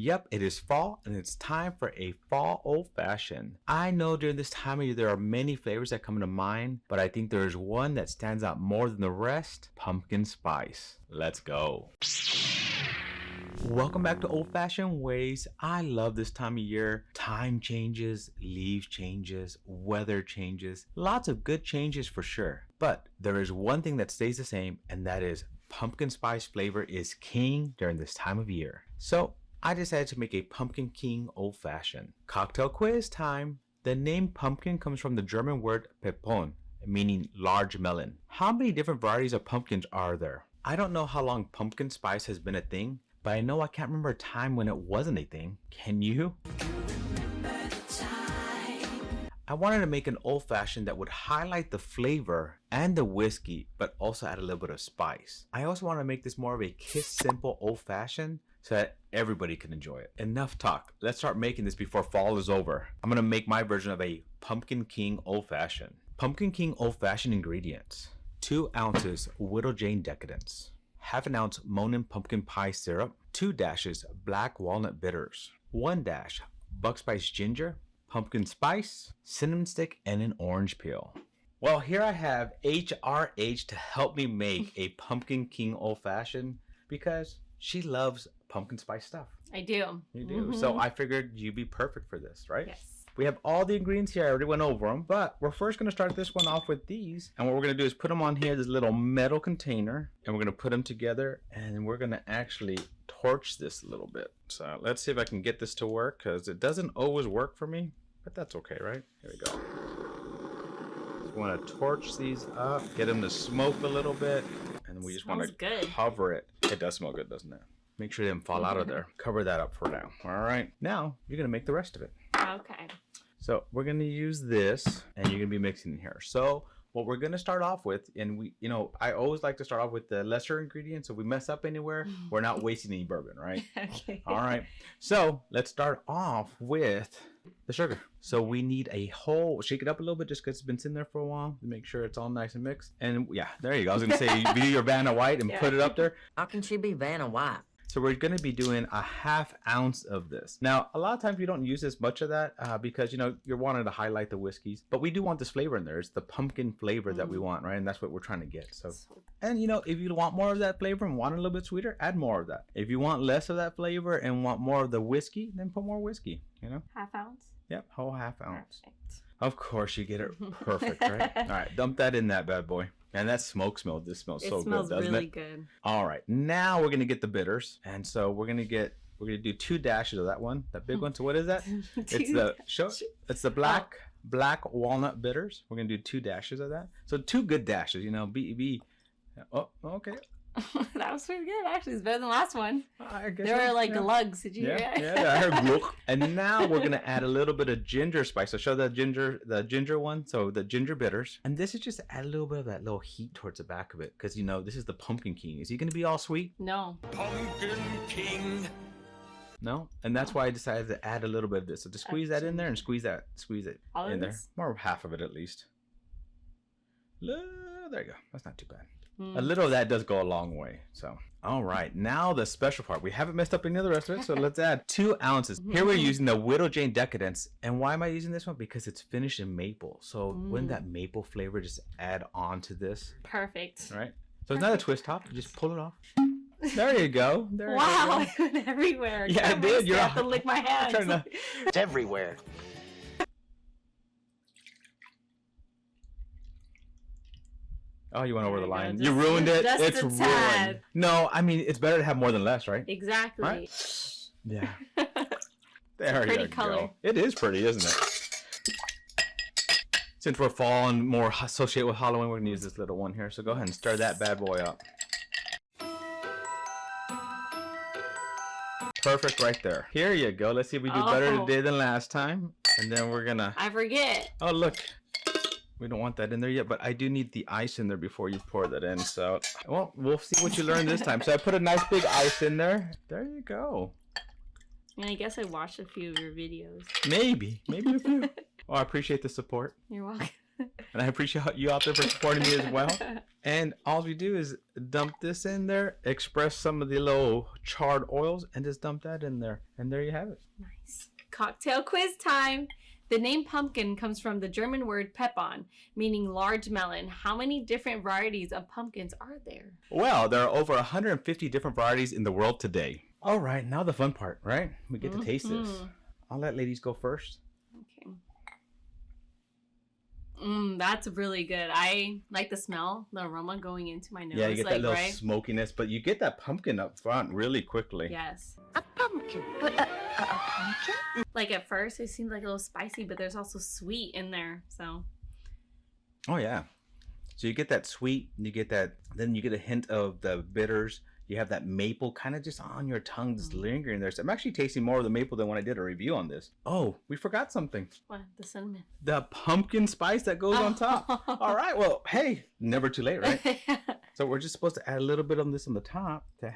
Yep, it is fall and it's time for a fall old-fashioned. I know during this time of year there are many flavors that come to mind, but I think there is one that stands out more than the rest: pumpkin spice. Let's go. Welcome back to Old Fashioned Ways. I love this time of year. Time changes, leaves changes, weather changes. Lots of good changes for sure. But there is one thing that stays the same, and that is pumpkin spice flavor is king during this time of year. So I decided to make a pumpkin king old fashioned. Cocktail quiz time. The name pumpkin comes from the German word pepon, meaning large melon. How many different varieties of pumpkins are there? I don't know how long pumpkin spice has been a thing, but I know I can't remember a time when it wasn't a thing. Can you? I wanted to make an old fashioned that would highlight the flavor and the whiskey, but also add a little bit of spice. I also want to make this more of a kiss simple old fashioned so that everybody can enjoy it. Enough talk. Let's start making this before fall is over. I'm going to make my version of a pumpkin king old fashioned. Pumpkin king old fashioned ingredients: 2 ounces Widow Jane Decadence, ½ ounce Monin Pumpkin Pie syrup, 2 dashes black walnut bitters, 1 dash Buckspice ginger, pumpkin spice, cinnamon stick, and an orange peel. Well, here I have HRH to help me make a pumpkin king old fashioned because she loves pumpkin spice stuff. I do. You do. So I figured you'd be perfect for this, right? Yes. We have all the ingredients here. I already went over them, but we're first going to start this one off with these. And what we're going to do is put them on here, this little metal container, and we're going to put them together, and we're going to actually torch this a little bit. So let's see if I can get this to work, because it doesn't always work for me, but that's okay, right? Here we go. So we want to torch these up, get them to smoke a little bit, and we just want to cover it. It does smell good, doesn't it? Make sure they don't fall out of there. Cover that up for now. All right. Now you're going to make the rest of it. Okay. So we're going to use this, and you're going to be mixing here. So what we're going to start off with, and I always like to start off with the lesser ingredients. So if we mess up anywhere, we're not wasting any bourbon, right? Okay. All right. So let's start off with the sugar. So we need a whole, shake it up a little bit just because it's been sitting there for a while to make sure it's all nice and mixed. And yeah, there you go. I was going to say, you do your Vanna White and put it up there. How can she be Vanna White? So we're going to be doing a ½ ounce of this. Now, a lot of times we don't use as much of that because, you're wanting to highlight the whiskeys. But we do want this flavor in there. It's the pumpkin flavor that we want, right? And that's what we're trying to get. So, and if you want more of that flavor and want it a little bit sweeter, add more of that. If you want less of that flavor and want more of the whiskey, then put more whiskey, ½ ounce? Yep, whole ½ ounce. Perfect. Of course, you get it perfect, right? All right, dump that in that bad boy. And that smoke smell, this smells so good, doesn't it? It smells really good. All right, now we're gonna get the bitters, and so we're gonna do 2 dashes of that one, that big one. So what is that? It's the black walnut bitters. We're gonna do 2 dashes of that. So 2 good dashes, Oh, okay. That was pretty good, actually. It's better than the last one. I guess there were lugs. Did you hear that? Yeah, I heard gluk. And now we're gonna add a little bit of ginger spice. So show the ginger one. So the ginger bitters. And this is just to add a little bit of that little heat towards the back of it, because this is the pumpkin king. Is he gonna be all sweet? No. Pumpkin king. No, and that's why I decided to add a little bit of this. So to squeeze that in there and squeeze it all in there. More half of it at least. There you go. That's not too bad. A little of that does go a long way. So, all right, now the special part. We haven't messed up any of the rest of it, so let's add 2 ounces. Here we're using the Widow Jane Decadence. And why am I using this one? Because it's finished in maple. So wouldn't that maple flavor just add on to this? Perfect. All right. So it's not a twist top. You just pull it off. There you go. Wow, it went everywhere. Yeah, it did. You have to lick my hands. It's everywhere. Oh, you went over the line. You ruined it. It's ruined. No, I mean, it's better to have more than less, right? Exactly. Right? Yeah. There you go. It is pretty, isn't it? Since we're fall and more associated with Halloween, we're going to use this little one here. So go ahead and stir that bad boy up. Perfect right there. Here you go. Let's see if we do better today than last time. And then we're going to... I forget. Oh, look. We don't want that in there yet, but I do need the ice in there before you pour that in. So, well, we'll see what you learn this time. So I put a nice big ice in there. There you go. And I guess I watched a few of your videos. Maybe a few. Oh, I appreciate the support. You're welcome. And I appreciate you out there for supporting me as well. And all we do is dump this in there, express some of the little charred oils, and just dump that in there. And there you have it. Nice. Cocktail quiz time. The name pumpkin comes from the German word pepon, meaning large melon. How many different varieties of pumpkins are there? Well, there are over 150 different varieties in the world today. All right, now the fun part, right? We get to taste this. I'll let ladies go first. Okay. That's really good. I like the smell, the aroma going into my nose. Yeah, you get like, that little right? smokiness, but you get that pumpkin up front really quickly. Yes. A pumpkin. But a pumpkin? Like at first it seemed like a little spicy, but there's also sweet in there. So. Oh yeah. So you get that sweet, you get that, then you get a hint of the bitters. You have that maple kind of just on your tongue, just lingering there. So I'm actually tasting more of the maple than when I did a review on this. Oh, we forgot something. What? The cinnamon. The pumpkin spice that goes on top. All right. Well, hey, never too late, right? So we're just supposed to add a little bit of this on the top to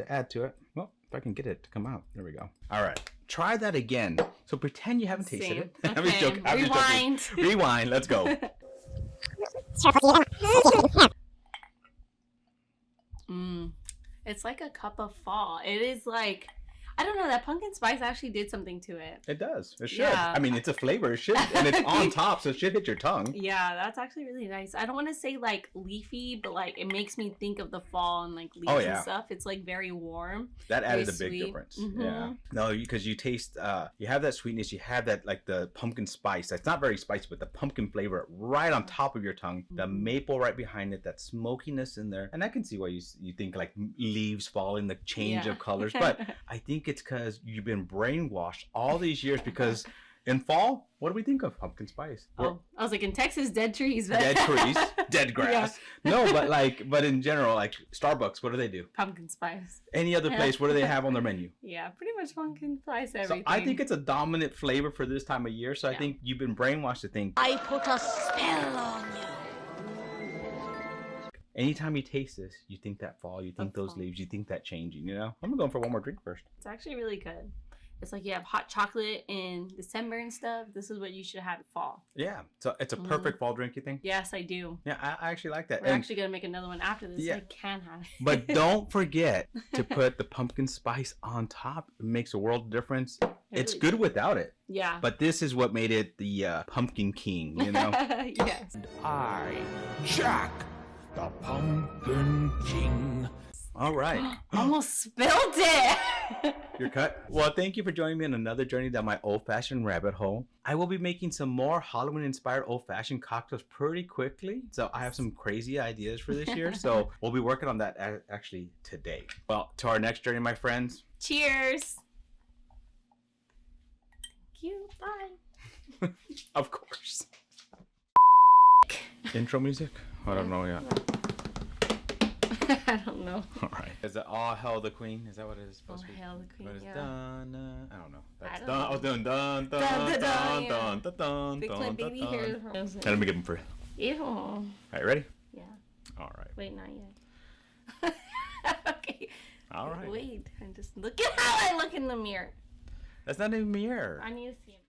add to it. Well, if I can get it to come out. There we go. All right. Try that again. So pretend you haven't tasted it. Okay. I'm just joking. I'm just Rewind. joking. Rewind. Let's go. It's like a cup of fall. It is like, I don't know, that pumpkin spice actually did something to it. It does. It should. Yeah. I mean, it's a flavor. It should. And it's on top, so it should hit your tongue. Yeah, that's actually really nice. I don't want to say like leafy, but like it makes me think of the fall and like leaves and stuff. It's like very warm. That added a very big sweet. difference. Mhm. Yeah. No, because you taste, you have that sweetness, you have that like the pumpkin spice. It's not very spicy, but the pumpkin flavor right on top of your tongue. The maple right behind it, that smokiness in there. And I can see why you think like leaves falling, the change of colors. But I think it's because you've been brainwashed all these years because in fall, what do we think of pumpkin spice? Oh, I was like, in Texas, dead trees. Dead trees, dead grass. Yeah. No, but in general, like Starbucks, what do? Pumpkin spice. Any other place, what do they have on their menu? Yeah, pretty much pumpkin spice everything. So I think it's a dominant flavor for this time of year. So I think you've been brainwashed to think. I put a spell on you. Anytime you taste this, you think that fall, you think those leaves, you think that changing, you know? I'm going for one more drink first. It's actually really good. It's like you have hot chocolate in December and stuff. This is what you should have in fall. Yeah. So it's a perfect fall drink, you think? Yes, I do. Yeah, I actually like that. We're actually going to make another one after this. So I can have it. But don't forget to put the pumpkin spice on top. It makes a world of difference. It's good without it. Yeah. But this is what made it the Pumpkin King, you know? Yes. And I, Jack, the Pumpkin King. All right. Almost spilled it. You're cut. Well, thank you for joining me on another journey down my old-fashioned rabbit hole. I will be making some more Halloween-inspired old-fashioned cocktails pretty quickly. So I have some crazy ideas for this year. So we'll be working on that actually today. Well, to our next journey, my friends. Cheers. Thank you. Bye. Of course. Intro music? I don't know yet. I don't know. All right. Is it All Hail the Queen? Is that what it is supposed to be? All Hail the Queen, But it's yeah. done. I don't know. That's I don't done. know. I was doing dun dun Dun, dun dun, dun, dun dun dun dun Fix my dun baby dun. hair. Let me give them for you. Ew. All right, ready? Yeah. All right. Wait, not yet. Okay. All right. Wait. And just look at how I look in the mirror. That's not even mirror. I need to see it.